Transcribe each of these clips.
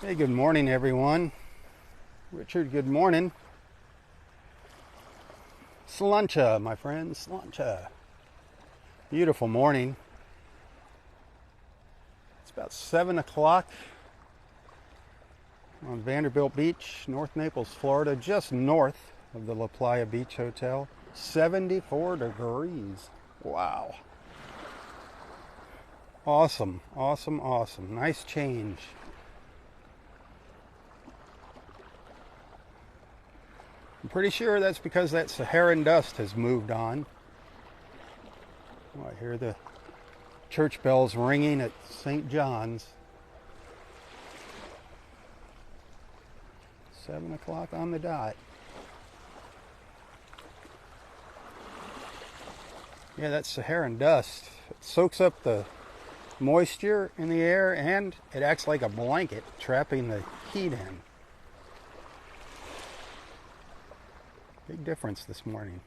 Hey, good morning, everyone. Richard, good morning. Slancha, my friend, slancha. Beautiful morning. It's about 7 o'clock on Vanderbilt Beach, North Naples, Florida, just north of the La Playa Beach Hotel. 74 degrees. Wow. Awesome, awesome, awesome. Nice change. I'm pretty sure that's because that Saharan dust has moved on. Oh, I hear the church bells ringing at St. John's. 7 o'clock on the dot. Yeah, that's Saharan dust. It soaks up the moisture in the air and it acts like a blanket, trapping the heat in. Big difference this morning.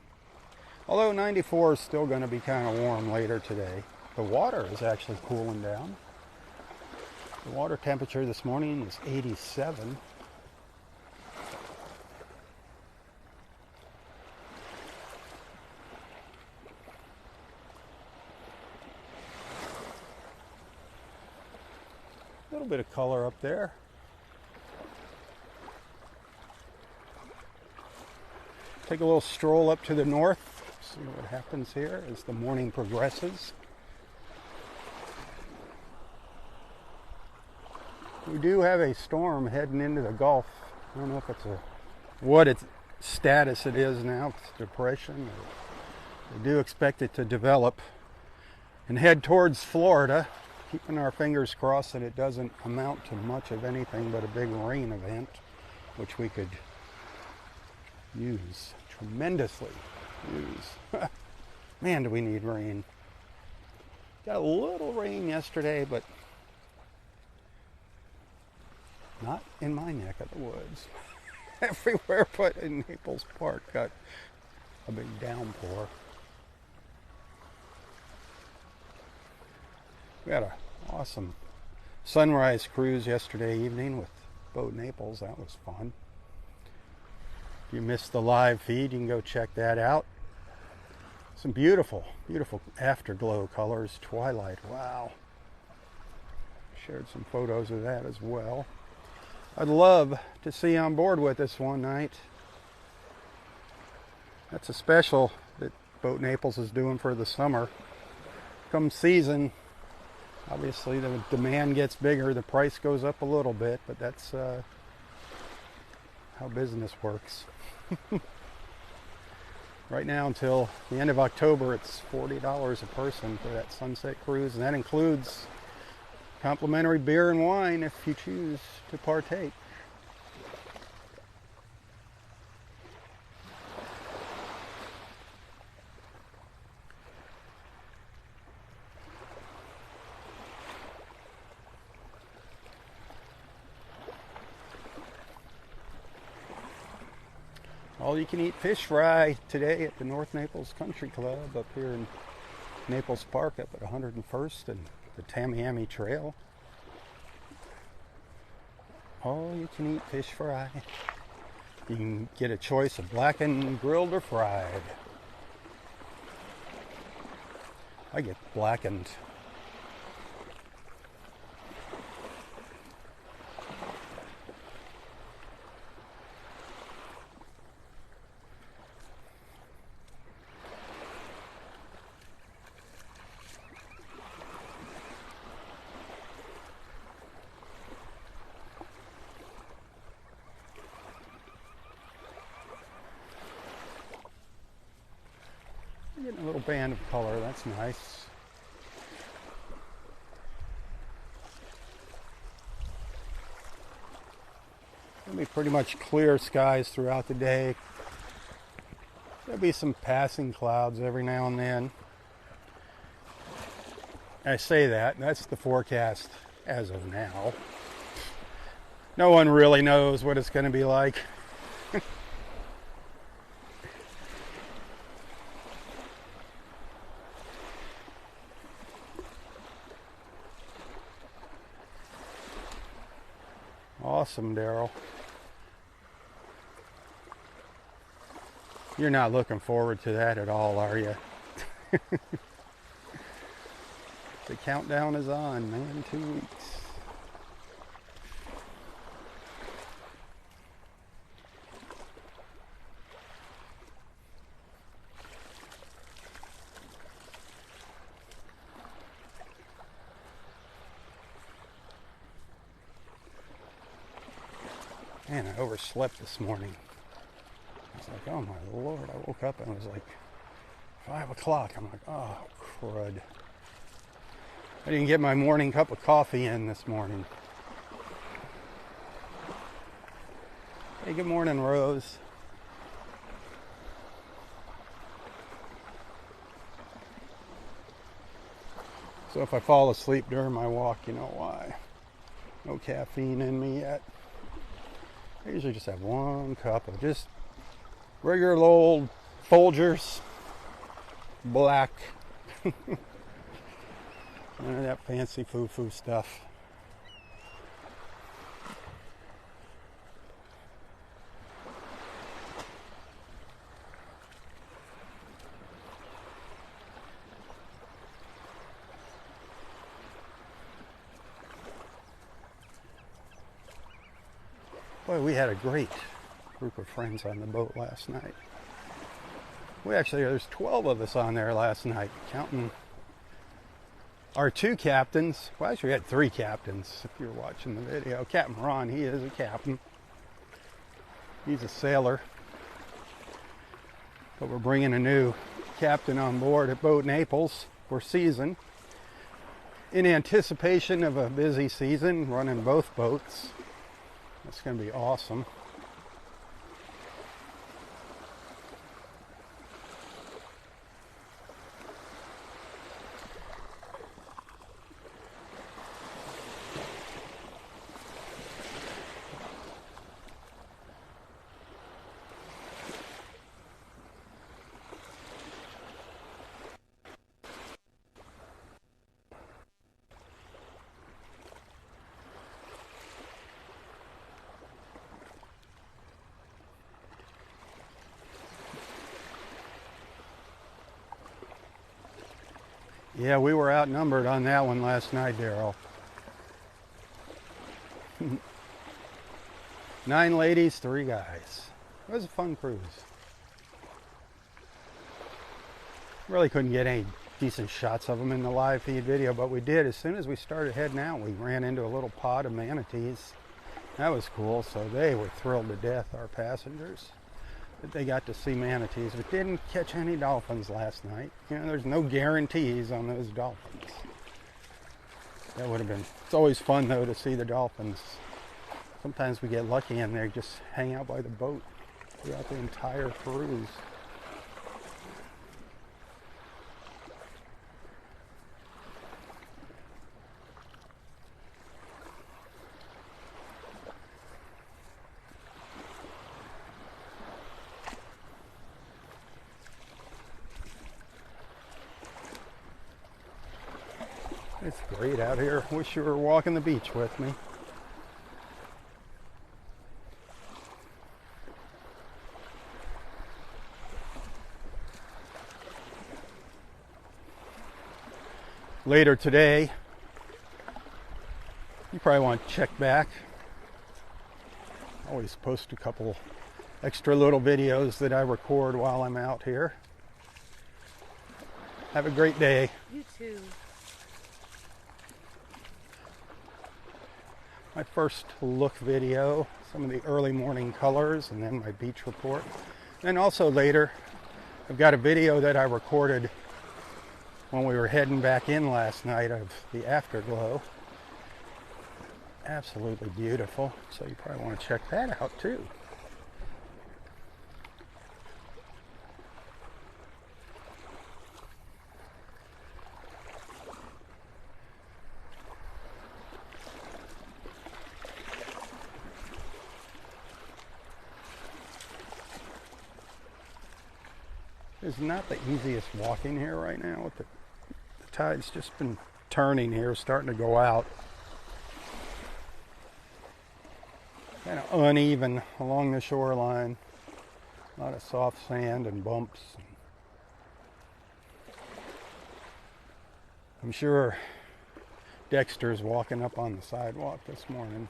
Although 94 is still going to be kind of warm later today. The water is actually cooling down. The water temperature this morning is 87. A little bit of color up there. Take a little stroll up to the north, see what happens here as the morning progresses. We do have a storm heading into the Gulf. I don't know if it's what its status it is now, if it's depression. We do expect it to develop and head towards Florida, keeping our fingers crossed that it doesn't amount to much of anything but a big rain event, which we could tremendously use. Man, do we need rain. Got a little rain yesterday, but not in my neck of the woods. Everywhere but in Naples Park got a big downpour. We had an awesome sunrise cruise yesterday evening with Boat Naples. That was fun. If you missed the live feed, you can go check that out. Some beautiful, beautiful afterglow colors, twilight. Wow. Shared some photos of that as well. I'd love to see you on board with us one night. That's a special that Boat Naples is doing for the summer. Come season, obviously the demand gets bigger, the price goes up a little bit, but that's how business works. Right now until the end of October, it's $40 a person for that sunset cruise, and that includes complimentary beer and wine if you choose to partake. All you can eat fish fry today at the North Naples Country Club up here in Naples Park up at 101st and the Tamiami Trail. All you can eat fish fry. You can get a choice of blackened, grilled, or fried. I get blackened. Getting a little band of color, that's nice. It'll be pretty much clear skies throughout the day. There'll be some passing clouds every now and then. I say that, that's the forecast as of now. No one really knows what it's going to be like. Awesome, Daryl. You're not looking forward to that at all, are you? The countdown is on, man. 2 weeks. Man, I overslept this morning. I was like, oh my Lord. I woke up and it was like 5 o'clock. I'm like, oh, crud. I didn't get my morning cup of coffee in this morning. Hey, good morning, Rose. So if I fall asleep during my walk, you know why. No caffeine in me yet. I usually just have 1 cup of just regular old Folgers, black. None of that fancy foo-foo stuff. Boy, we had a great group of friends on the boat last night. There's 12 of us on there last night, counting our 2 captains. Well, actually, we had 3 captains, if you're watching the video. Captain Ron, he is a captain. He's a sailor. But we're bringing a new captain on board at Boat Naples for season. In anticipation of a busy season, running both boats. That's going to be awesome. Yeah, we were outnumbered on that one last night, Daryl. 9 ladies, 3 guys. It was a fun cruise. Really couldn't get any decent shots of them in the live feed video, but we did. As soon as we started heading out, we ran into a little pod of manatees. That was cool, so they were thrilled to death, our passengers, that they got to see manatees, but didn't catch any dolphins last night. You know, there's no guarantees on those dolphins. That would have been, it's always fun though to see the dolphins. Sometimes we get lucky and they just hang out by the boat throughout the entire cruise. It's great out here. Wish you were walking the beach with me. Later today, you probably want to check back. I always post a couple extra little videos that I record while I'm out here. Have a great day. You too. My first look video, some of the early morning colors, and then my beach report. And also later, I've got a video that I recorded when we were heading back in last night of the afterglow. Absolutely beautiful. So you probably want to check that out too. It's not the easiest walking here right now. With the tide's just been turning here, starting to go out. kind of uneven along the shoreline. A lot of soft sand and bumps. I'm sure Dexter's walking up on the sidewalk this morning.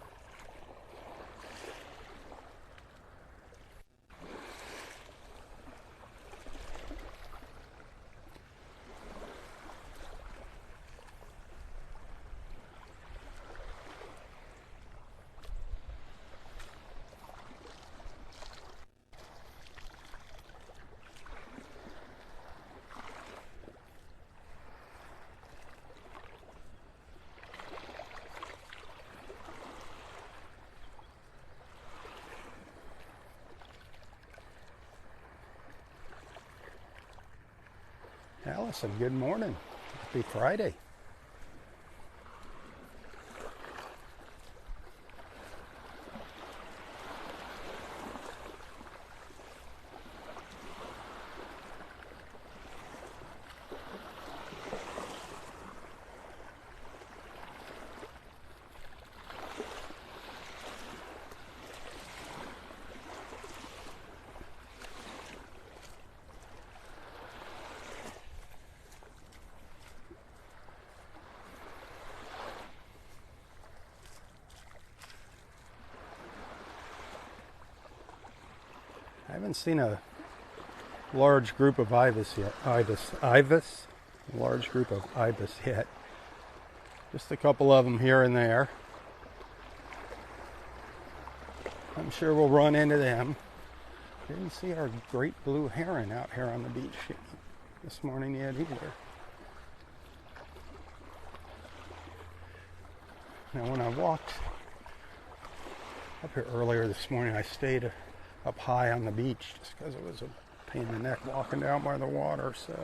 Allison, good morning. Happy Friday. I haven't seen a large group of ibis yet. Large group of ibis yet. Just a couple of them here and there. I'm sure we'll run into them. Didn't see our great blue heron out here on the beach this morning yet either. Now when I walked up here earlier this morning, I stayed up high on the beach just because it was a pain in the neck walking down by the water, so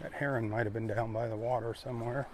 that heron might have been down by the water somewhere.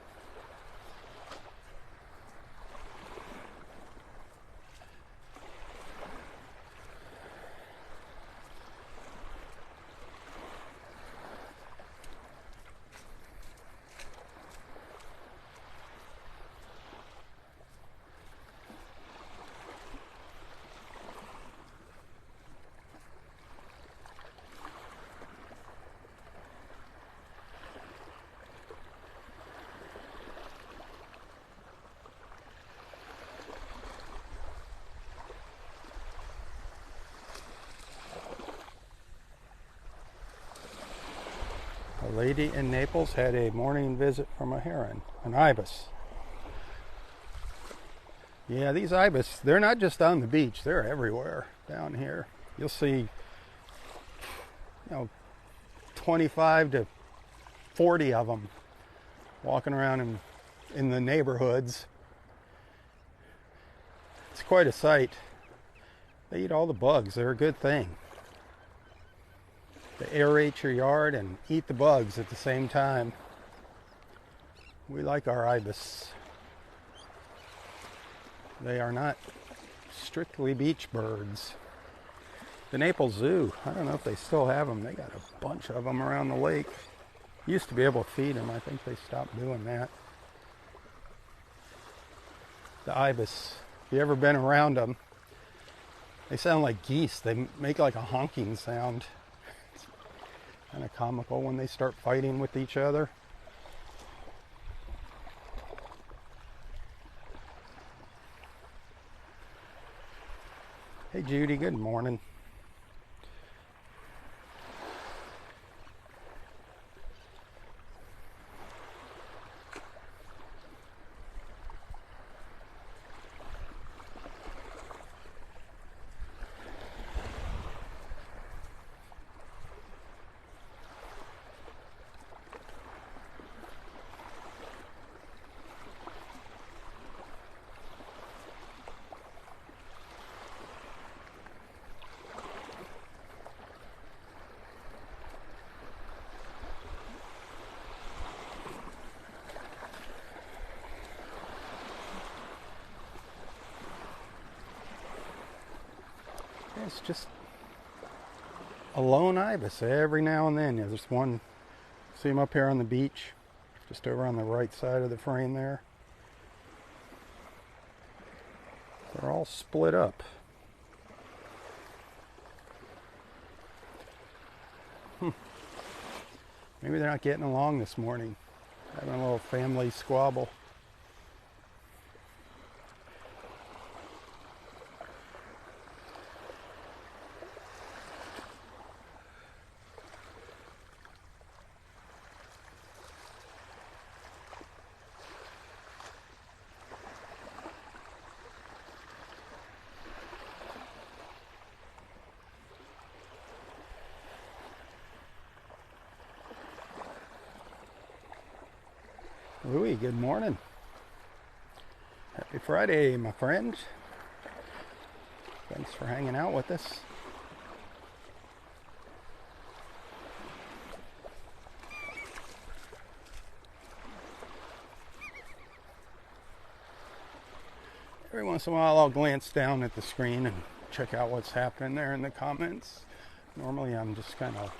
A lady in Naples had a morning visit from a heron, an ibis. Yeah, these ibis, they're not just on the beach, they're everywhere down here. You'll see, 25 to 40 of them walking around in the neighborhoods. It's quite a sight. They eat all the bugs, they're a good thing. They aerate your yard and eat the bugs at the same time. We like our ibis. They are not strictly beach birds. The Naples Zoo, I don't know if they still have them. They got a bunch of them around the lake. Used to be able to feed them. I think they stopped doing that. The ibis, if you ever been around them, they sound like geese. They make like a honking sound. Kind of comical when they start fighting with each other. Hey Judy, good morning. It's just a lone ibis every now and then. There's one, see him up here on the beach, just over on the right side of the frame there. They're all split up. Maybe they're not getting along this morning. Having a little family squabble. Louie, good morning. Happy Friday, my friend. Thanks for hanging out with us. Every once in a while I'll glance down at the screen and check out what's happening there in the comments. Normally I'm just kind of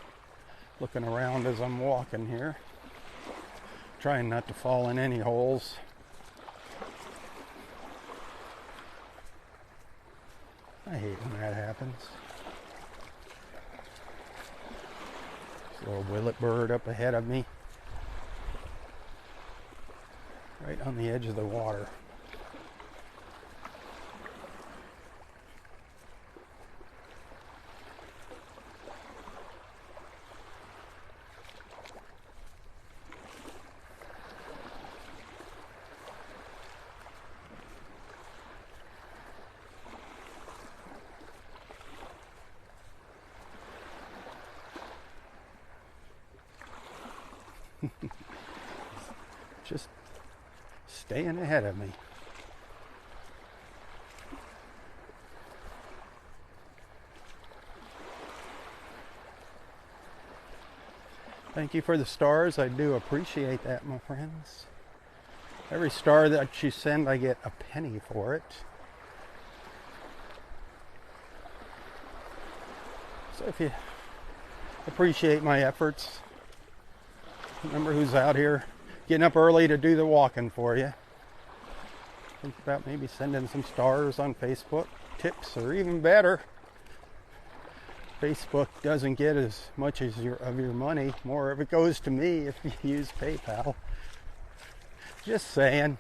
looking around as I'm walking here, trying not to fall in any holes. I hate when that happens. This little willet bird up ahead of me, right on the edge of the water. Just staying ahead of me. Thank you for the stars. I do appreciate that, my friends. Every star that you send, I get a penny for it. So if you appreciate my efforts, remember who's out here getting up early to do the walking for you. Think about maybe sending some stars on Facebook, tips, or even better. Facebook doesn't get as much as your money. More of it goes to me if you use PayPal. Just saying.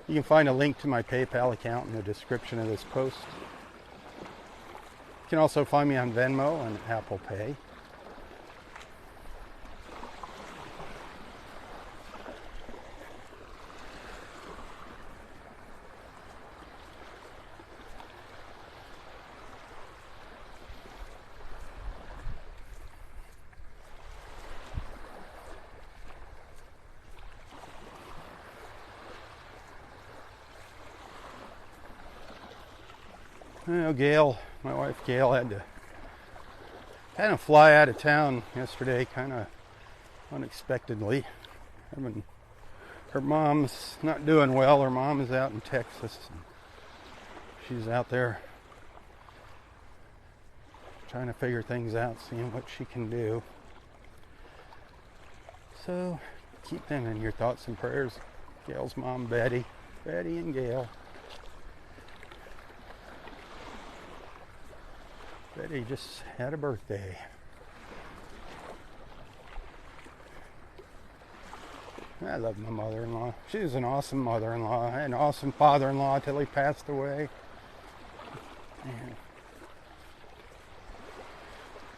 You can find a link to my PayPal account in the description of this post. You can also find me on Venmo and Apple Pay. Well, Gail, my wife Gail, had to kind of fly out of town yesterday, kind of unexpectedly. Her mom's not doing well. Her mom is out in Texas. And she's out there trying to figure things out, seeing what she can do. So keep them in your thoughts and prayers. Gail's mom, Betty and Gail. Betty just had a birthday. I love my mother-in-law. She was an awesome mother-in-law. I had an awesome father-in-law till he passed away. And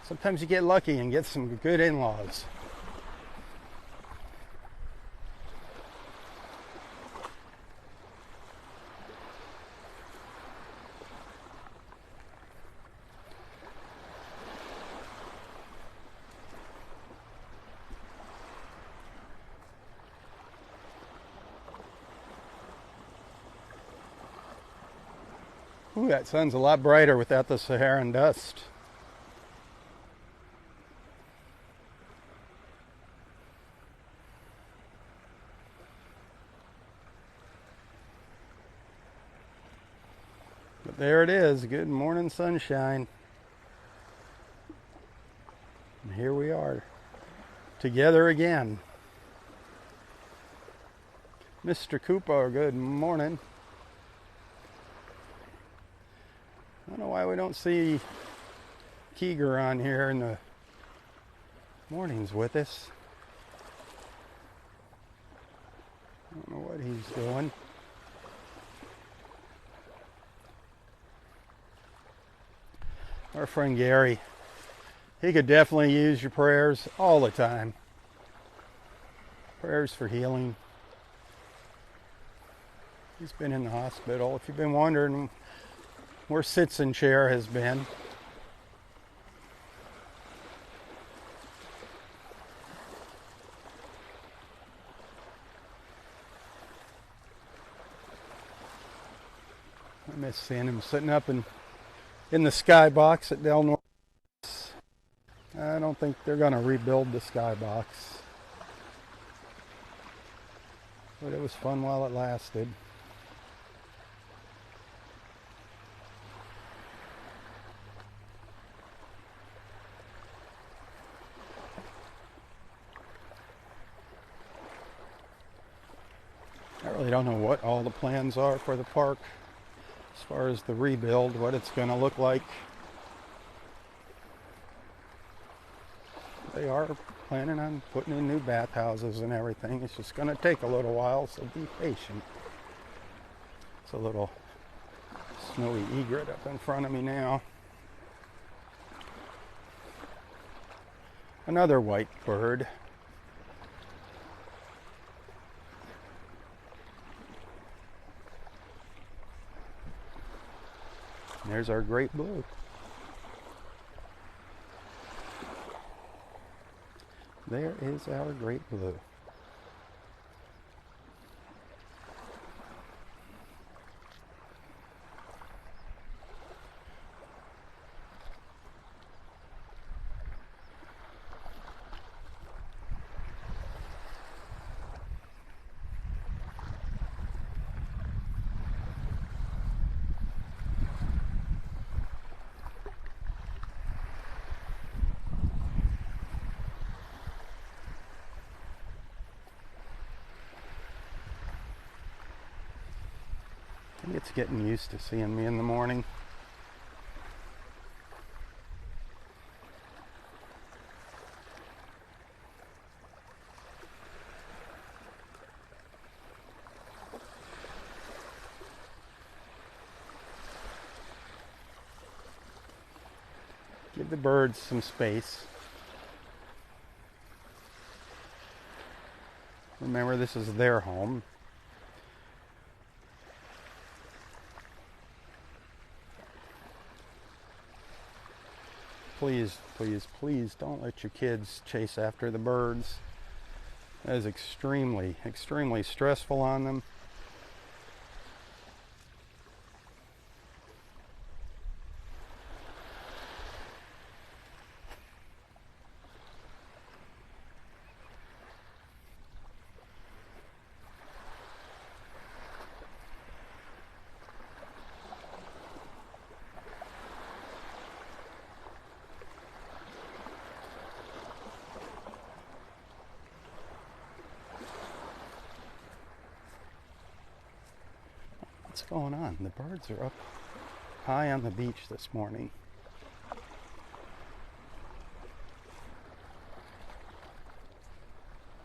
sometimes you get lucky and get some good in-laws. Ooh, that sun's a lot brighter without the Saharan dust. But there it is. Good morning, sunshine. And here we are, together again. Mr. Cooper, good morning. don't know why we don't see Keeger on here in the mornings with us. I don't know what he's doing. Our friend Gary, he could definitely use your prayers all the time. Prayers for healing. He's been in the hospital. If you've been wondering where Sits and Chair has been, I miss seeing him sitting up in the skybox at Del Norte. I don't think they're going to rebuild the skybox, but it was fun while it lasted. I really don't know what all the plans are for the park as far as the rebuild, what it's going to look like. They are planning on putting in new bathhouses and everything. It's just going to take a little while, so be patient. It's a little snowy egret up in front of me now. Another white bird. And there's our great blue. There is our great blue. I think it's getting used to seeing me in the morning. Give the birds some space. Remember, this is their home. Please, please, please don't let your kids chase after the birds. That is extremely, extremely stressful on them. What's going on? The birds are up high on the beach this morning.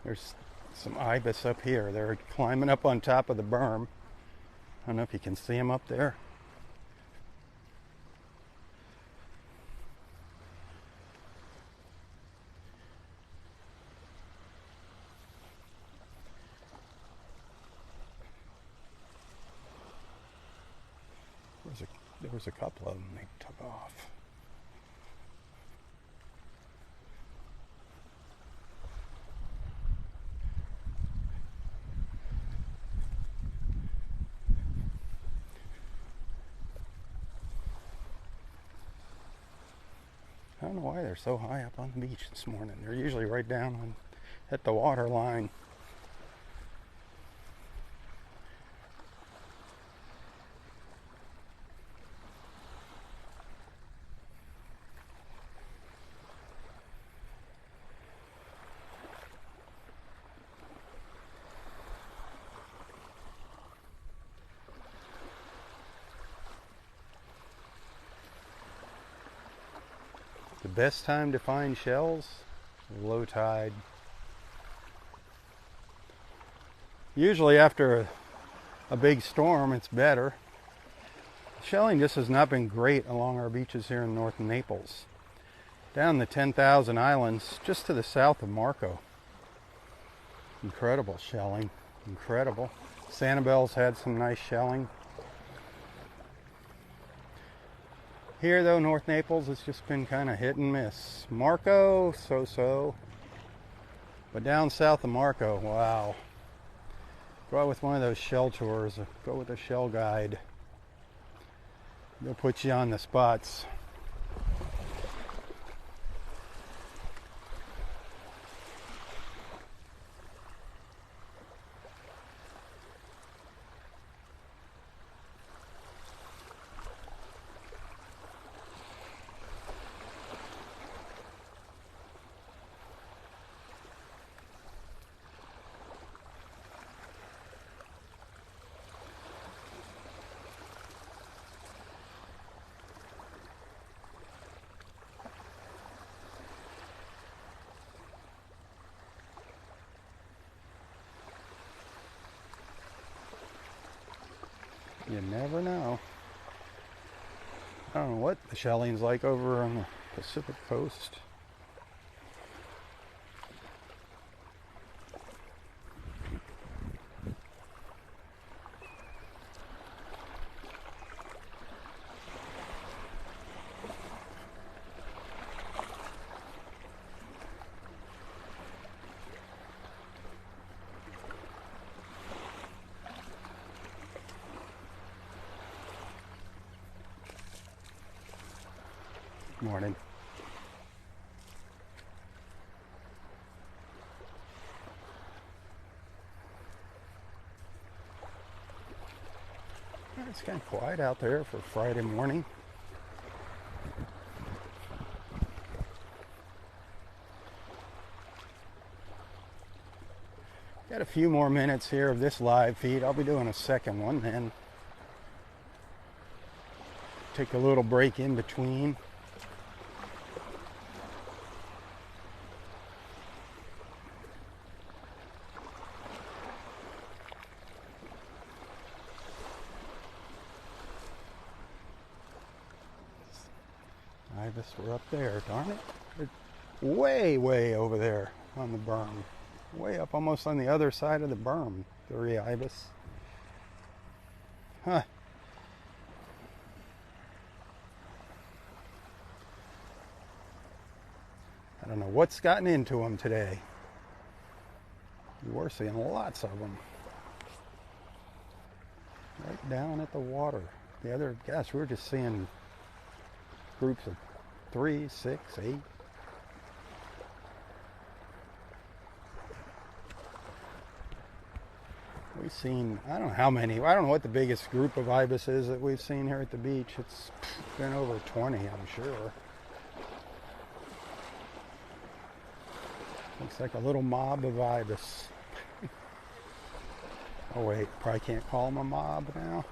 There's some ibis up here. They're climbing up on top of the berm. I don't know if you can see them up there. There was a couple of them. They took off. I don't know why they're so high up on the beach this morning. They're usually right down at the water line. best time to find shells? Low tide. Usually after a big storm, it's better. Shelling just has not been great along our beaches here in North Naples. Down the 10,000 Islands, just to the south of Marco. Incredible shelling. Incredible. Sanibel's had some nice shelling. Here though, North Naples, it's just been kind of hit and miss. Marco, so-so. But down south of Marco, wow. Go out with one of those shell tours. Go with a shell guide. They'll put you on the spots. You never know. I don't know what the shelling's like over on the Pacific coast. Morning. It's kind of quiet out there for Friday morning. Got a few more minutes here of this live feed. I'll be doing a second one then. Take a little break in between. Ibis were up there, darn it. They're way over there on the berm. Way up almost on the other side of the berm, the ibis. Huh. I don't know what's gotten into them today. We're seeing lots of them. Right down at the water. The other, gosh, we're just seeing groups of 3, 6, 8. We've seen, I don't know how many, I don't know what the biggest group of ibis is that we've seen here at the beach. It's been over 20, I'm sure. Looks like a little mob of ibis. Oh wait, probably can't call them a mob now.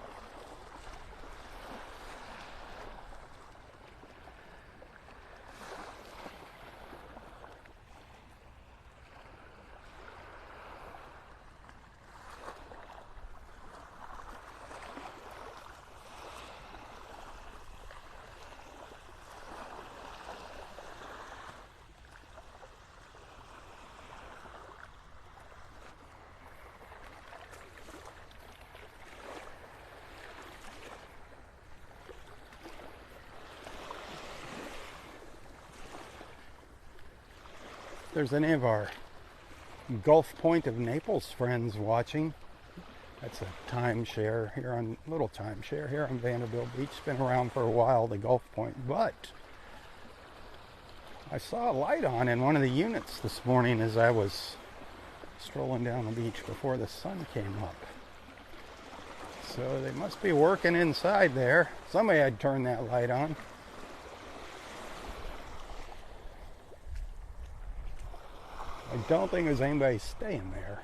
If there's any of our Gulf Point of Naples friends watching, that's a timeshare here on, little timeshare here on Vanderbilt Beach. It's been around for a while, the Gulf Point, but I saw a light on in one of the units this morning as I was strolling down the beach before the sun came up. So they must be working inside there. Somebody had turned that light on. I don't think there's anybody staying there.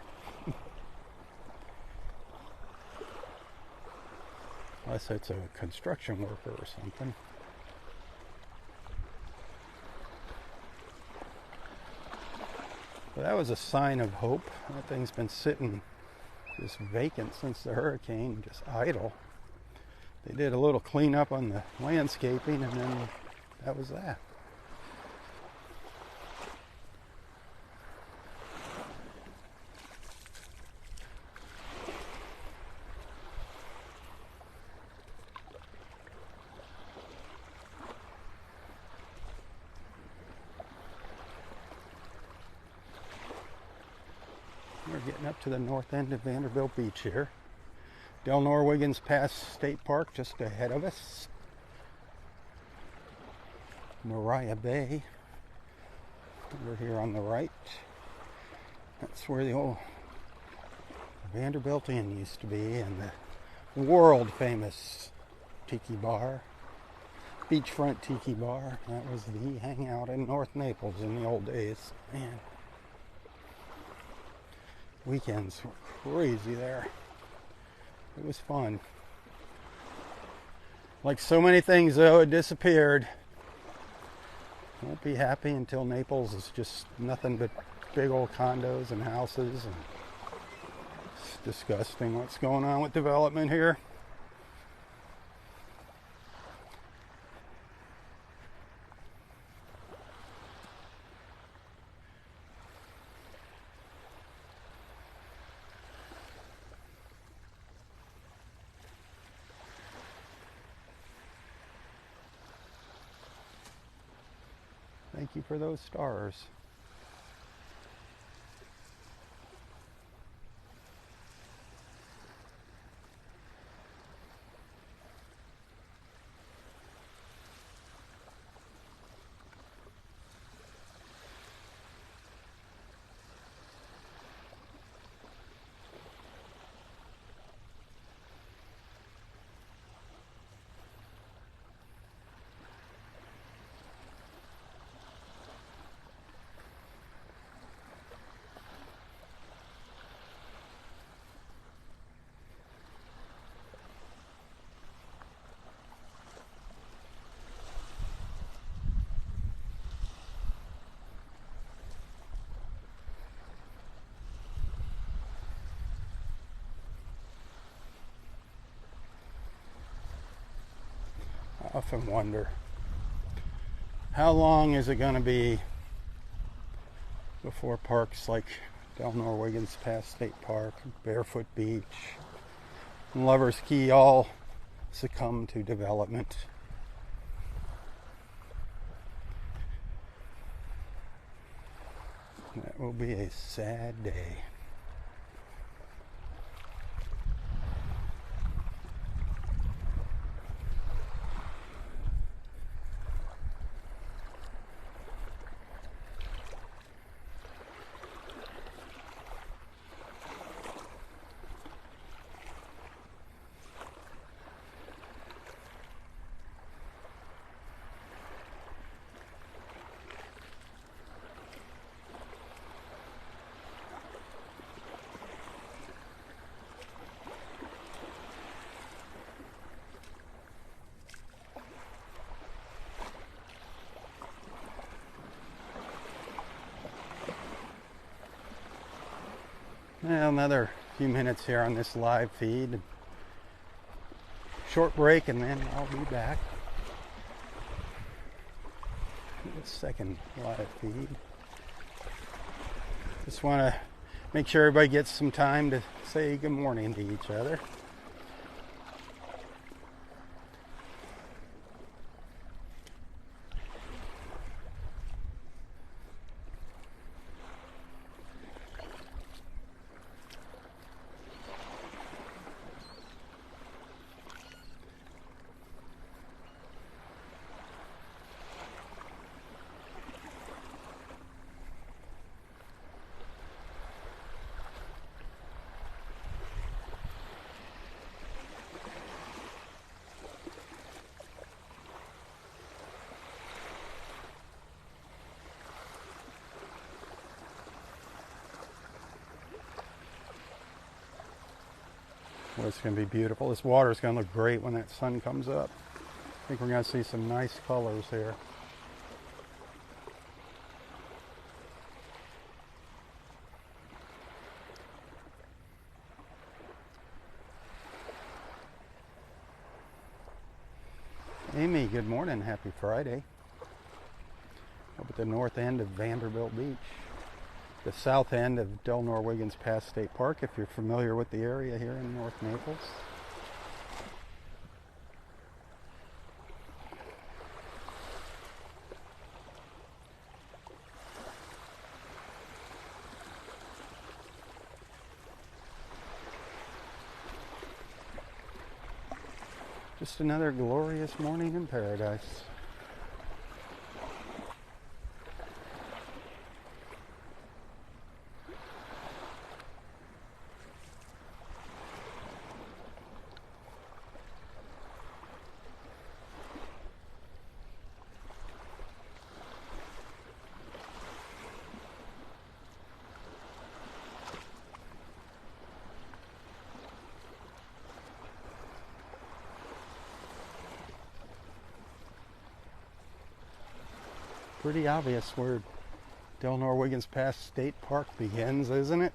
Unless it's a construction worker or something. that was a sign of hope. That thing's been sitting just vacant since the hurricane, just idle. They did a little cleanup on the landscaping, and then that was that. We're getting up to the north end of Vanderbilt Beach here. Del Norwigan's Pass State Park just ahead of us. Mariah Bay over here on the right. That's where the old Vanderbilt Inn used to be, and the world famous tiki bar, beachfront tiki bar. That was the hangout in North Naples in the old days. Man, weekends were crazy there. It was fun. Like so many things, though, it disappeared. Won't be happy until Naples is just nothing but big old condos and houses. And it's disgusting what's going on with development here. Thank you for those stars. I often wonder, how long is it going to be before parks like Del Norwigan's Pass State Park, Barefoot Beach, and Lover's Key all succumb to development? That will be a sad day. Well, another few minutes here on this live feed. Short break and then I'll be back. The second live feed. Just want to make sure everybody gets some time to say good morning to each other. Well, it's going to be beautiful. This water is going to look great when that sun comes up. I think we're going to see some nice colors here. Amy, good morning. Happy Friday. Up at the north end of Vanderbilt Beach, the south end of Delnor Wiggins Pass State Park, if you're familiar with the area here in North Naples. Just another glorious morning in paradise. Pretty obvious where Delnor Wiggins Pass State Park begins, isn't it?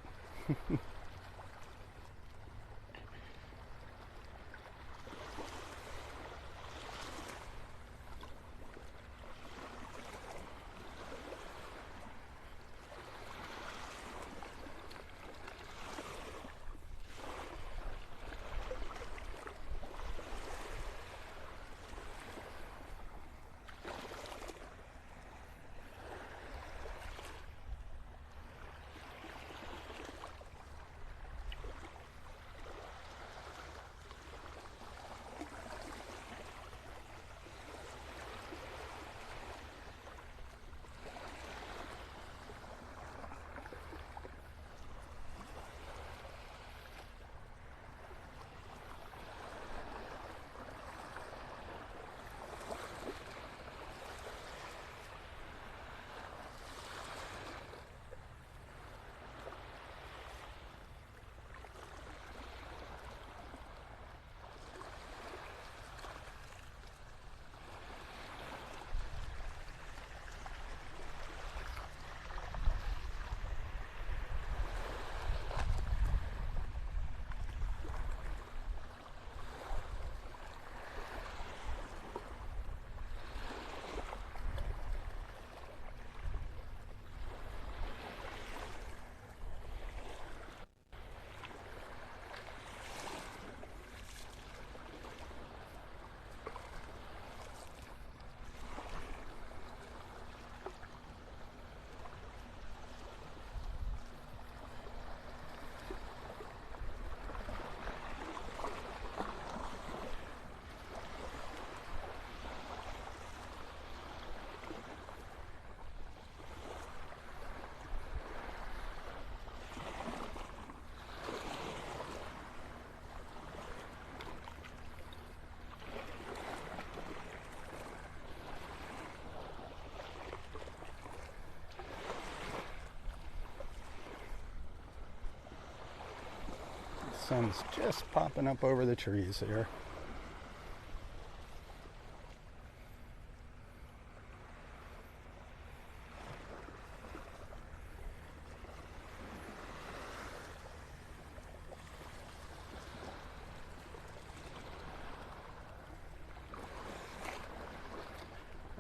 Sun's just popping up over the trees here.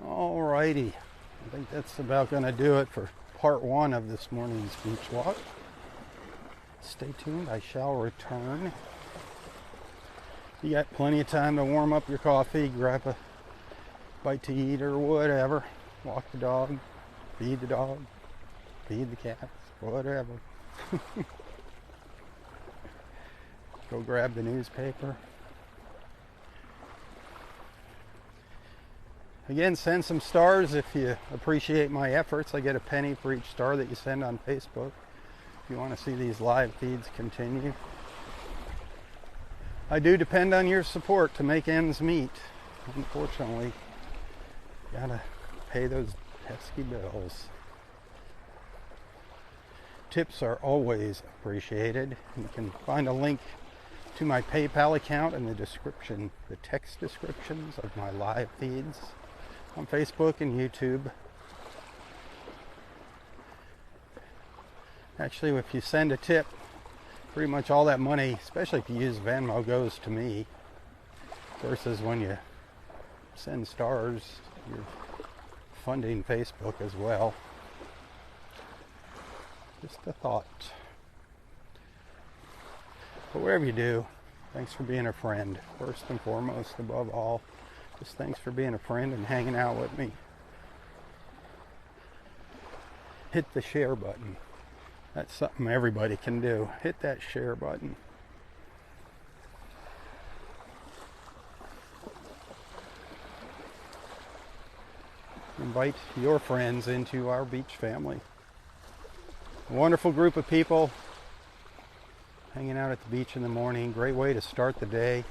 Alrighty, I think that's about going to do it for part one of this morning's beach walk. Stay tuned, I shall return. You got plenty of time to warm up your coffee, grab a bite to eat or whatever. Walk the dog, feed the cats, whatever. Go grab the newspaper. Again, send some stars if you appreciate my efforts. I get a penny for each star that you send on Facebook. If you want to see these live feeds continue. I do depend on your support to make ends meet. Unfortunately, gotta pay those pesky bills. Tips are always appreciated. You can find a link to my PayPal account in the description, the text descriptions of my live feeds on Facebook and YouTube. Actually, if you send a tip, pretty much all that money, especially if you use Venmo, goes to me, versus when you send stars. You're funding Facebook as well. Just a thought. But whatever you do, thanks for being a friend. First and foremost, above all, just thanks for being a friend and hanging out with me. Hit the share button. That's something everybody can do. Hit that share button. Invite your friends into our beach family. A wonderful group of people hanging out at the beach in the morning. Great way to start the day.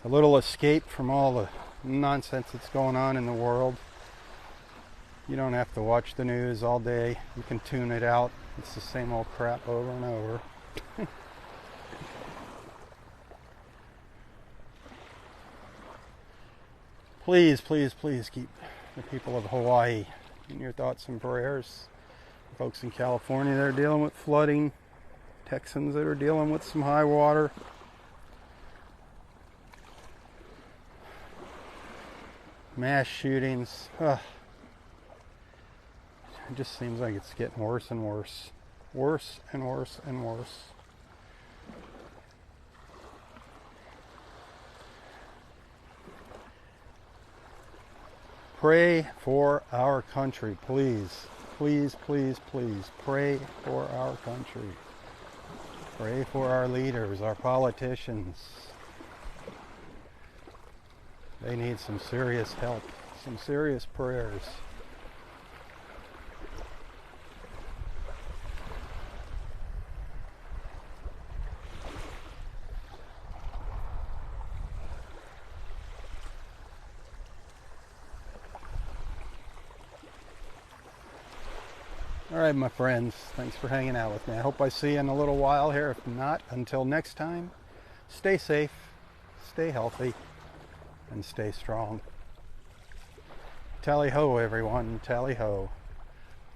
A little escape from all the nonsense that's going on in the world. You don't have to watch the news all day. You can tune it out. It's the same old crap over and over. Please, please, please keep the people of Hawaii in your thoughts and prayers. The folks in California that are dealing with flooding. Texans that are dealing with some high water. Mass shootings. It just seems like it's getting worse and worse. Worse and worse and worse. Pray for our country, please. Please, please, please. Pray for our country. Pray for our leaders, our politicians. They need some serious help, some serious prayers. All right, my friends, thanks for hanging out with me. I hope I see you in a little while here. If not, until next time, stay safe, stay healthy, and stay strong. Tally ho, everyone, tally ho.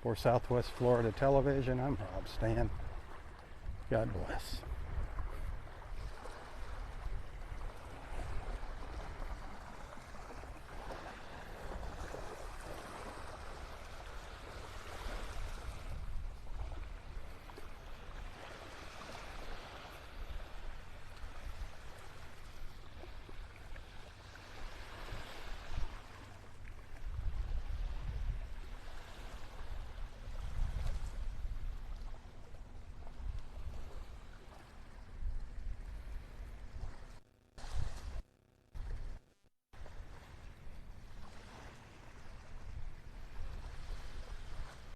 For Southwest Florida Television, I'm Robb Stan. God bless.